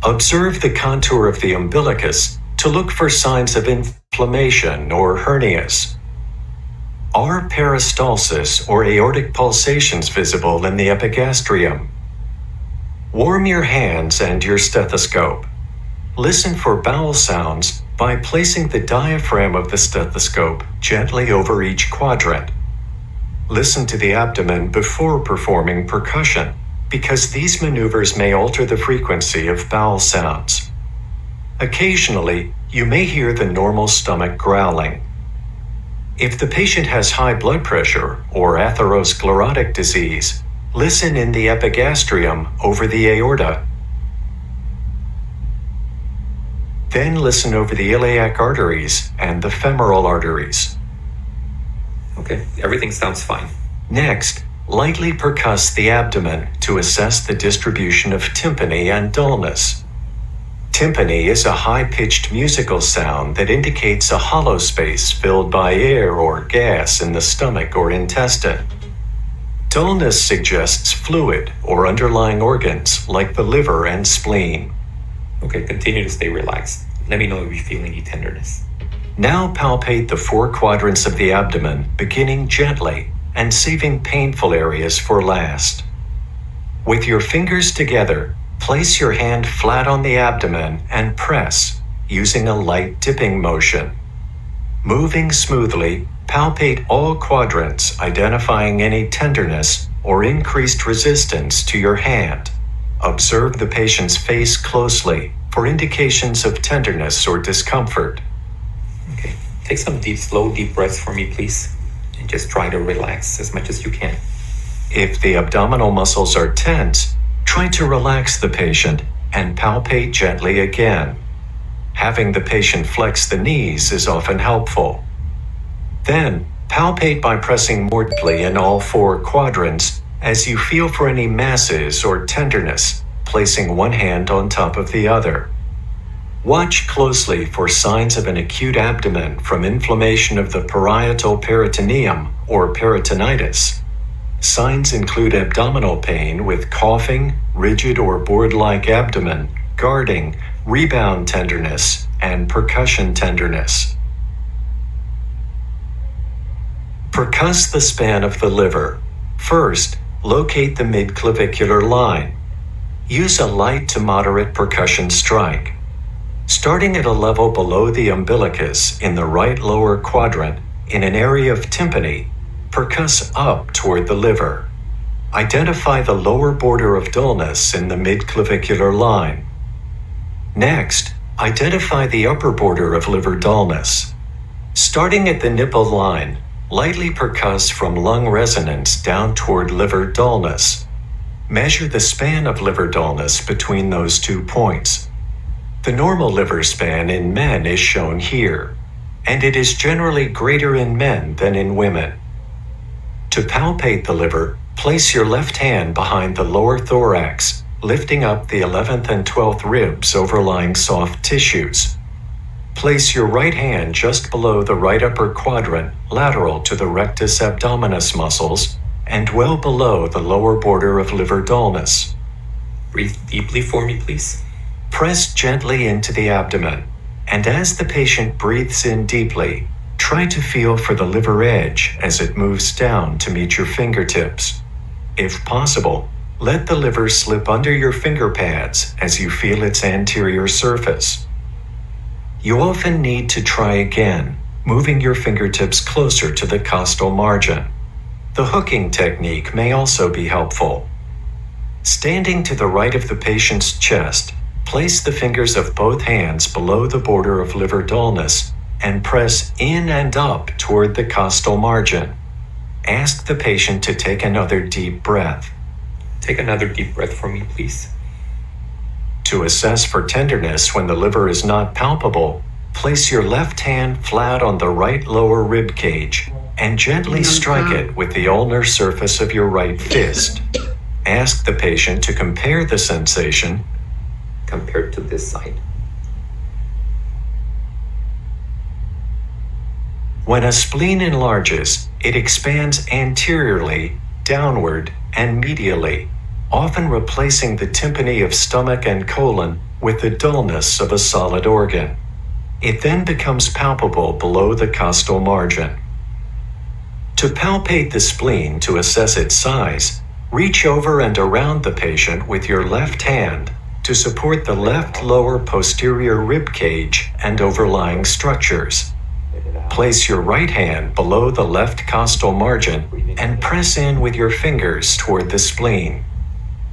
Observe the contour of the umbilicus to look for signs of inflammation or hernias. Are peristalsis or aortic pulsations visible in the epigastrium? Warm your hands and your stethoscope. Listen for bowel sounds by placing the diaphragm of the stethoscope gently over each quadrant. Listen to the abdomen before performing percussion, because these maneuvers may alter the frequency of bowel sounds. Occasionally, you may hear the normal stomach growling. If the patient has high blood pressure or atherosclerotic disease, listen in the epigastrium over the aorta. Then listen over the iliac arteries and the femoral arteries. Okay, everything sounds fine. Next, lightly percuss the abdomen to assess the distribution of tympany and dullness. Tympany is a high-pitched musical sound that indicates a hollow space filled by air or gas in the stomach or intestine. Dullness suggests fluid or underlying organs like the liver and spleen. Okay, continue to stay relaxed. Let me know if you feel any tenderness. Now palpate the 4 quadrants of the abdomen, beginning gently and saving painful areas for last. With your fingers together, place your hand flat on the abdomen and press, using a light dipping motion. Moving smoothly, palpate all quadrants, identifying any tenderness or increased resistance to your hand. Observe the patient's face closely for indications of tenderness or discomfort. Okay, take some slow, deep breaths for me, please. And just try to relax as much as you can. If the abdominal muscles are tense, try to relax the patient and palpate gently again. Having the patient flex the knees is often helpful. Then, palpate by pressing more deeply in all 4 quadrants as you feel for any masses or tenderness, placing one hand on top of the other. Watch closely for signs of an acute abdomen from inflammation of the parietal peritoneum or peritonitis. Signs include abdominal pain with coughing, rigid or board-like abdomen, guarding, rebound tenderness, and percussion tenderness. Percuss the span of the liver. First, locate the midclavicular line. Use a light to moderate percussion strike. Starting at a level below the umbilicus in the right lower quadrant, in an area of tympany, percuss up toward the liver. Identify the lower border of dullness in the midclavicular line. Next, identify the upper border of liver dullness. Starting at the nipple line, lightly percuss from lung resonance down toward liver dullness. Measure the span of liver dullness between those 2 points. The normal liver span in men is shown here, and it is generally greater in men than in women. To palpate the liver, place your left hand behind the lower thorax, lifting up the 11th and 12th ribs overlying soft tissues. Place your right hand just below the right upper quadrant, lateral to the rectus abdominis muscles, and well below the lower border of liver dullness. Breathe deeply for me, please. Press gently into the abdomen, and as the patient breathes in deeply, try to feel for the liver edge as it moves down to meet your fingertips. If possible, let the liver slip under your finger pads as you feel its anterior surface. You often need to try again, moving your fingertips closer to the costal margin. The hooking technique may also be helpful. Standing to the right of the patient's chest, place the fingers of both hands below the border of liver dullness and press in and up toward the costal margin. Ask the patient to take another deep breath. Take another deep breath for me, please. To assess for tenderness when the liver is not palpable, place your left hand flat on the right lower rib cage and gently strike it with the ulnar surface of your right fist. Ask the patient to compare the sensation compared to this side. When a spleen enlarges, it expands anteriorly, downward, and medially, often replacing the tympany of stomach and colon with the dullness of a solid organ. It then becomes palpable below the costal margin. To palpate the spleen to assess its size, reach over and around the patient with your left hand to support the left lower posterior rib cage and overlying structures. Place your right hand below the left costal margin and press in with your fingers toward the spleen.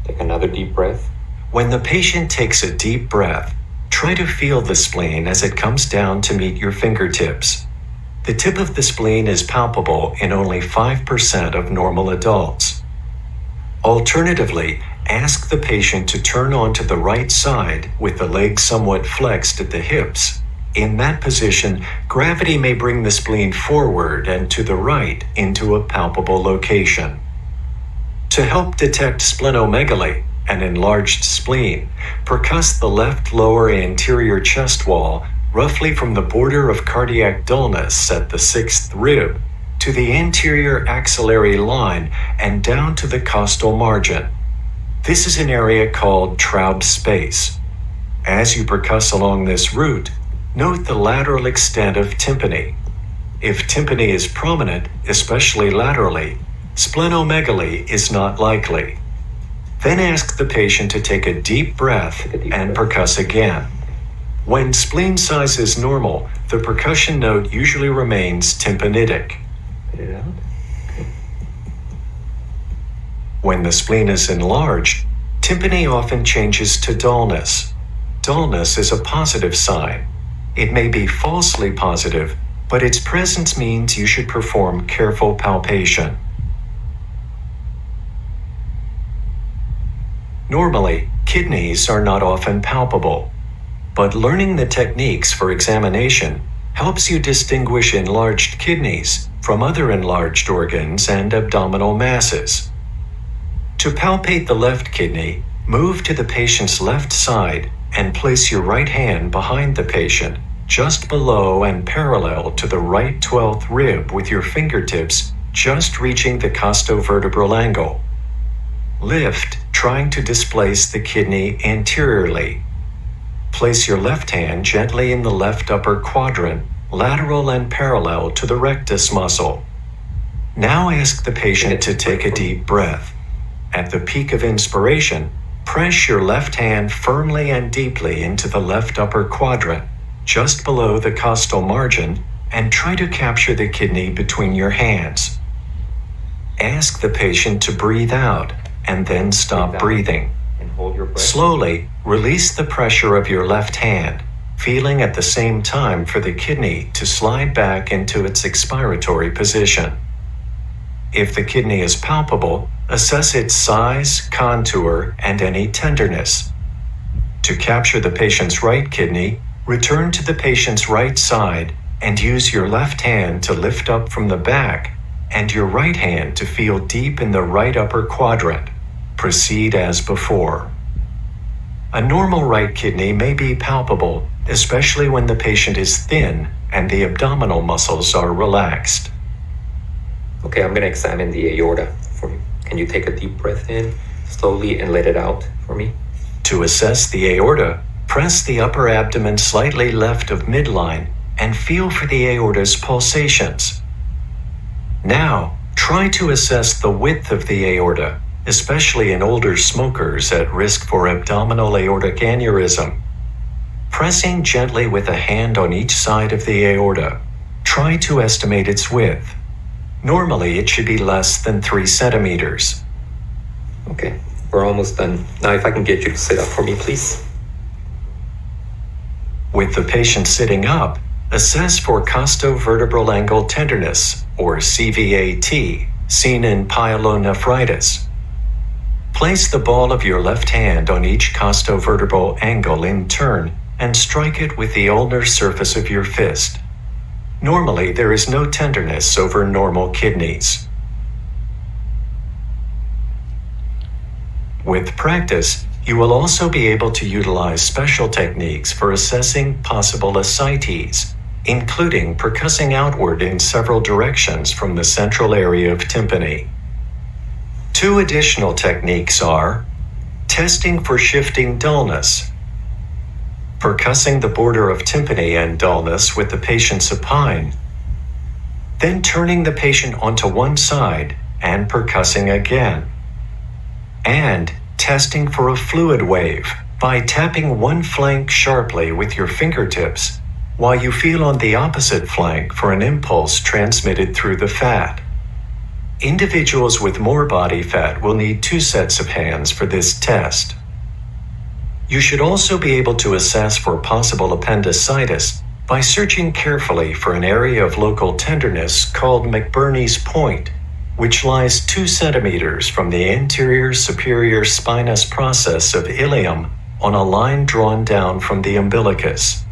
Take another deep breath. When the patient takes a deep breath, try to feel the spleen as it comes down to meet your fingertips. The tip of the spleen is palpable in only 5% of normal adults. Alternatively, ask the patient to turn onto the right side with the legs somewhat flexed at the hips. In that position, gravity may bring the spleen forward and to the right into a palpable location. To help detect splenomegaly, an enlarged spleen, percuss the left lower anterior chest wall roughly from the border of cardiac dullness at the 6th rib to the anterior axillary line and down to the costal margin. This is an area called Traub's space. As you percuss along this route, note the lateral extent of tympany. If tympany is prominent, especially laterally, splenomegaly is not likely. Then ask the patient to take a deep breath and percuss again. When spleen size is normal, the percussion note usually remains tympanitic. When the spleen is enlarged, tympany often changes to dullness. Dullness is a positive sign. It may be falsely positive, but its presence means you should perform careful palpation. Normally, kidneys are not often palpable, but learning the techniques for examination helps you distinguish enlarged kidneys from other enlarged organs and abdominal masses. To palpate the left kidney, move to the patient's left side and place your right hand behind the patient, just below and parallel to the right 12th rib with your fingertips just reaching the costovertebral angle. Lift, trying to displace the kidney anteriorly. Place your left hand gently in the left upper quadrant, lateral and parallel to the rectus muscle. Now ask the patient to take a deep breath. At the peak of inspiration, press your left hand firmly and deeply into the left upper quadrant, just below the costal margin, and try to capture the kidney between your hands. Ask the patient to breathe out and then stop breathing. And hold your breath. Slowly release the pressure of your left hand, feeling at the same time for the kidney to slide back into its expiratory position. If the kidney is palpable, assess its size, contour, and any tenderness. To capture the patient's right kidney, return to the patient's right side and use your left hand to lift up from the back and your right hand to feel deep in the right upper quadrant. Proceed as before. A normal right kidney may be palpable, especially when the patient is thin and the abdominal muscles are relaxed. Okay, I'm going to examine the aorta for you. Can you take a deep breath in slowly and let it out for me? To assess the aorta, press the upper abdomen slightly left of midline and feel for the aorta's pulsations. Now, try to assess the width of the aorta, especially in older smokers at risk for abdominal aortic aneurysm. Pressing gently with a hand on each side of the aorta, try to estimate its width. Normally, it should be less than 3 centimeters. Okay, we're almost done. Now, if I can get you to sit up for me, please. With the patient sitting up, assess for costovertebral angle tenderness, or CVAT, seen in pyelonephritis. Place the ball of your left hand on each costovertebral angle in turn and strike it with the ulnar surface of your fist. Normally, there is no tenderness over normal kidneys. With practice, you will also be able to utilize special techniques for assessing possible ascites, including percussing outward in several directions from the central area of tympany. 2 additional techniques are testing for shifting dullness, percussing the border of tympany and dullness with the patient supine, then turning the patient onto one side and percussing again, and testing for a fluid wave by tapping one flank sharply with your fingertips while you feel on the opposite flank for an impulse transmitted through the fat. Individuals with more body fat will need 2 sets of hands for this test. You should also be able to assess for possible appendicitis by searching carefully for an area of local tenderness called McBurney's point, which lies 2 centimeters from the anterior superior spinous process of ilium on a line drawn down from the umbilicus.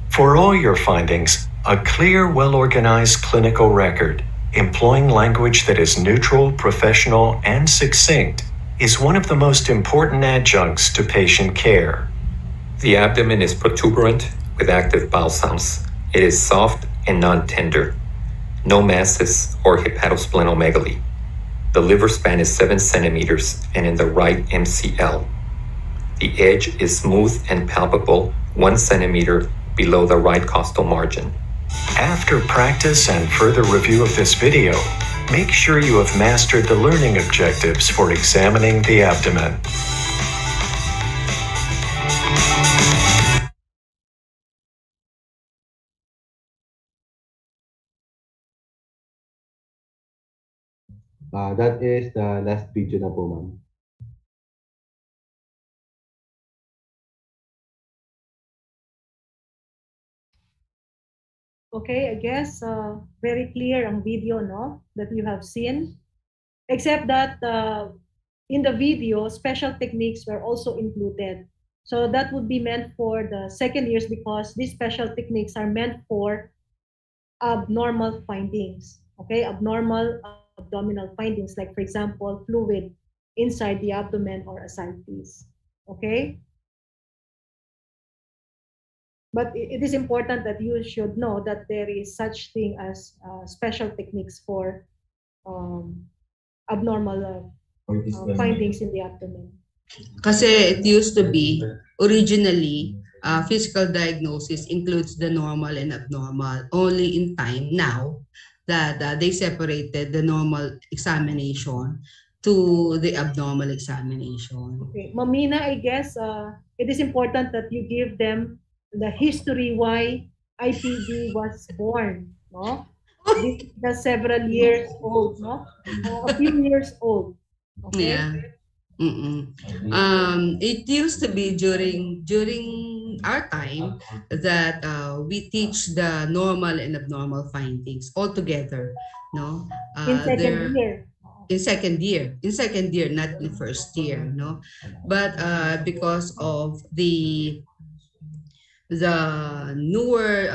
For all your findings, a clear, well-organized clinical record, employing language that is neutral, professional, and succinct, is one of the most important adjuncts to patient care. The abdomen is protuberant with active bowel sounds. It is soft and non-tender. No masses or hepatosplenomegaly. The liver span is 7 centimeters and in the right MCL. The edge is smooth and palpable 1 centimeter below the right costal margin. After practice and further review of this video, make sure you have mastered the learning objectives for examining the abdomen. That is the last video na po, ma'am. Okay, I guess very clear ang video, no, that you have seen. Except that in the video, special techniques were also included. So that would be meant for the second years because these special techniques are meant for abnormal findings. Okay, abnormal abdominal findings, like for example, fluid inside the abdomen or ascites. Okay. But it is important that you should know that there is such thing as special techniques for abnormal findings in the abdomen. Kasi it used to be, originally, physical diagnosis includes the normal and abnormal. Only in time now that they separated the normal examination to the abnormal examination. Okay. Mamina, I guess it is important that you give them the history why IPD was born, no? This is the several years old, no? A few years old. Okay? Yeah. It used to be during our time that we teach the normal and abnormal findings all together, no? In second year. In second year, not in first year, no? But because of the newer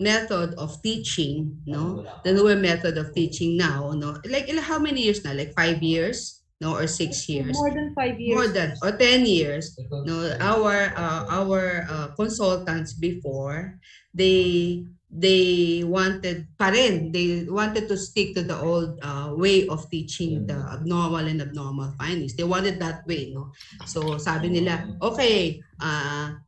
method of teaching, no? The newer method of teaching now, no? Like how many years now? Like 5 years? No, or 6 years? More than 5 years. More than, or 10 years. No, our consultants before, they wanted they wanted to stick to the old way of teaching the abnormal and abnormal findings. They wanted that way, no? So sabi nila, okay,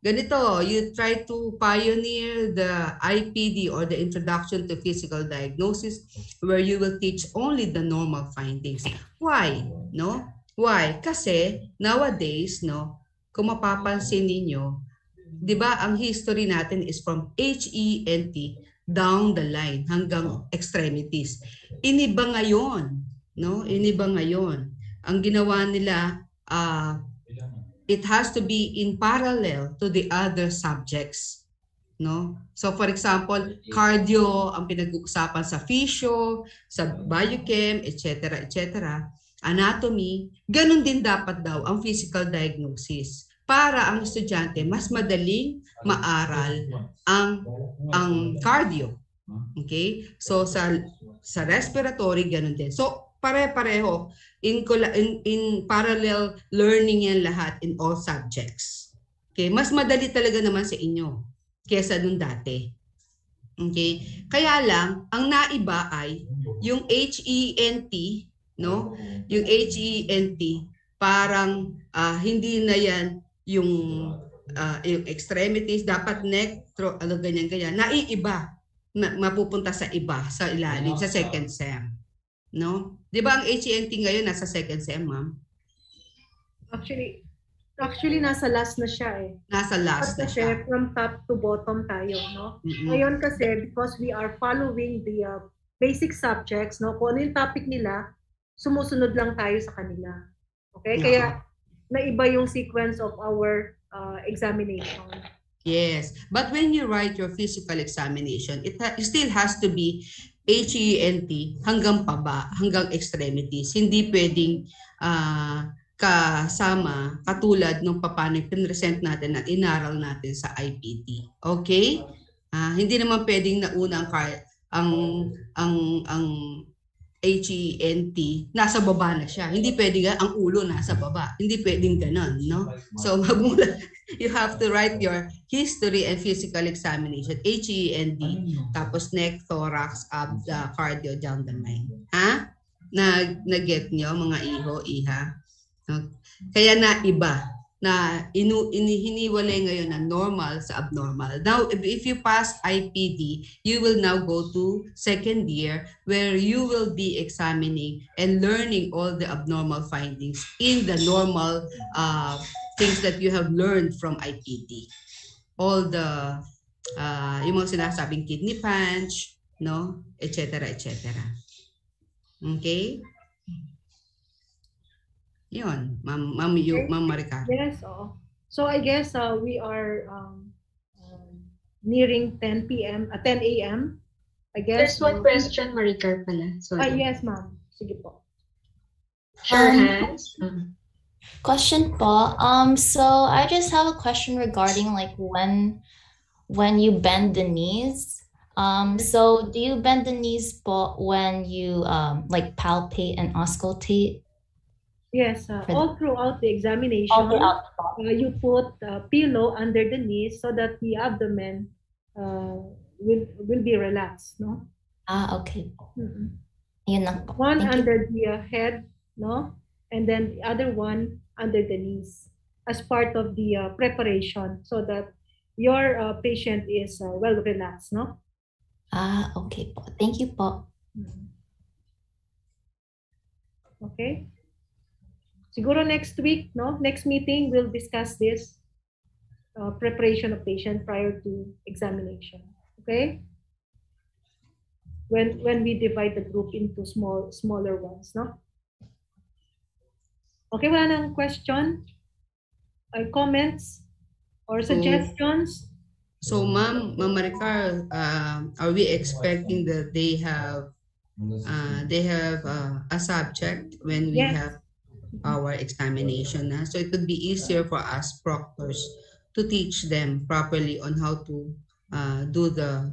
ganito, you try to pioneer the IPD or the introduction to physical diagnosis where you will teach only the normal findings. Why? No? Why? Kasi nowadays, no, kung mapapansin ninyo, 'di ba, ang history natin is from HENT down the line hanggang extremities. Iniba ngayon, no? Iniba ngayon. Ang ginawa nila, it has to be in parallel to the other subjects, no? So for example, cardio ang pinag-uusapan sa physio, sa biochem, etc., etc., anatomy, ganun din dapat daw ang physical diagnosis para ang estudyante mas madaling maaral ang cardio. Okay? So sa respiratory ganun din. So pare-pareho in parallel learning yan lahat in all subjects. Okay? Mas madali talaga naman sa inyo kaysa nung dati. Okay? Kaya lang ang naiba ay yung HENT, no? Yung HENT parang hindi na yan yung extremities, dapat neck, throat, ganyan, naiiba, mapupunta sa iba, sa ilalim, sa second sem. No? Di ba ang HENT ngayon nasa second sem, ma'am? Actually, nasa last na siya eh. Nasa last na siya. From top to bottom tayo, no? Ngayon kasi, because we are following the basic subjects, no? Kung ano yung topic nila, sumusunod lang tayo sa kanila. Okay? Kaya, naiba yung sequence of our examination. Yes. But when you write your physical examination, it still has to be HENT hanggang paba, hanggang extremities. Hindi pwedeng kasama katulad nung paano pinresent natin at inaral natin sa IPD. Okay? Hindi naman pwedeng nauna ang HENT, nasa baba na siya. Hindi pwedeng ang ulo nasa baba. Hindi pwedeng ganon, no? So, you have to write your history and physical examination, HENT, tapos neck, thorax, abda, cardio, down the line. Ha? Na-get nyo, mga iho, iha? Kaya na iba, na hiniwalay ngayon na normal sa abnormal. Now, if you pass IPD, you will now go to second year where you will be examining and learning all the abnormal findings in the normal things that you have learned from IPD. All the, yung mga sinasabing kidney punch, no? Etc., etc. Okay? Yun, Ma'am Maricar. Yes, so I guess we are nearing 10 p.m. 10 a.m. I guess. There's one question, Maricar pala. Sorry. Yes, ma'am. Sige po. Sure hands. Question po. So I just have a question regarding like when you bend the knees. So do you bend the knees po when you like palpate and auscultate? Yes, all throughout the examination, you put pillow under the knees so that the abdomen will be relaxed, no? Okay. Yun lang po. One under the head, no? And then the other one under the knees as part of the preparation so that your patient is well relaxed, no? Okay po. Thank you po. Okay. Siguro next week, no? Next meeting, we'll discuss this preparation of patient prior to examination. Okay? When we divide the group into smaller ones, no? Okay, wala nang question or comments or suggestions? So, Ma'am Maricar, are we expecting that they have a subject when we have our examination? So it would be easier for us proctors to teach them properly on how to do the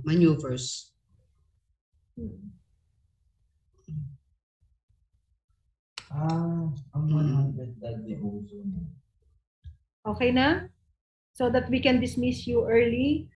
maneuvers. Okay na? So that we can dismiss you early.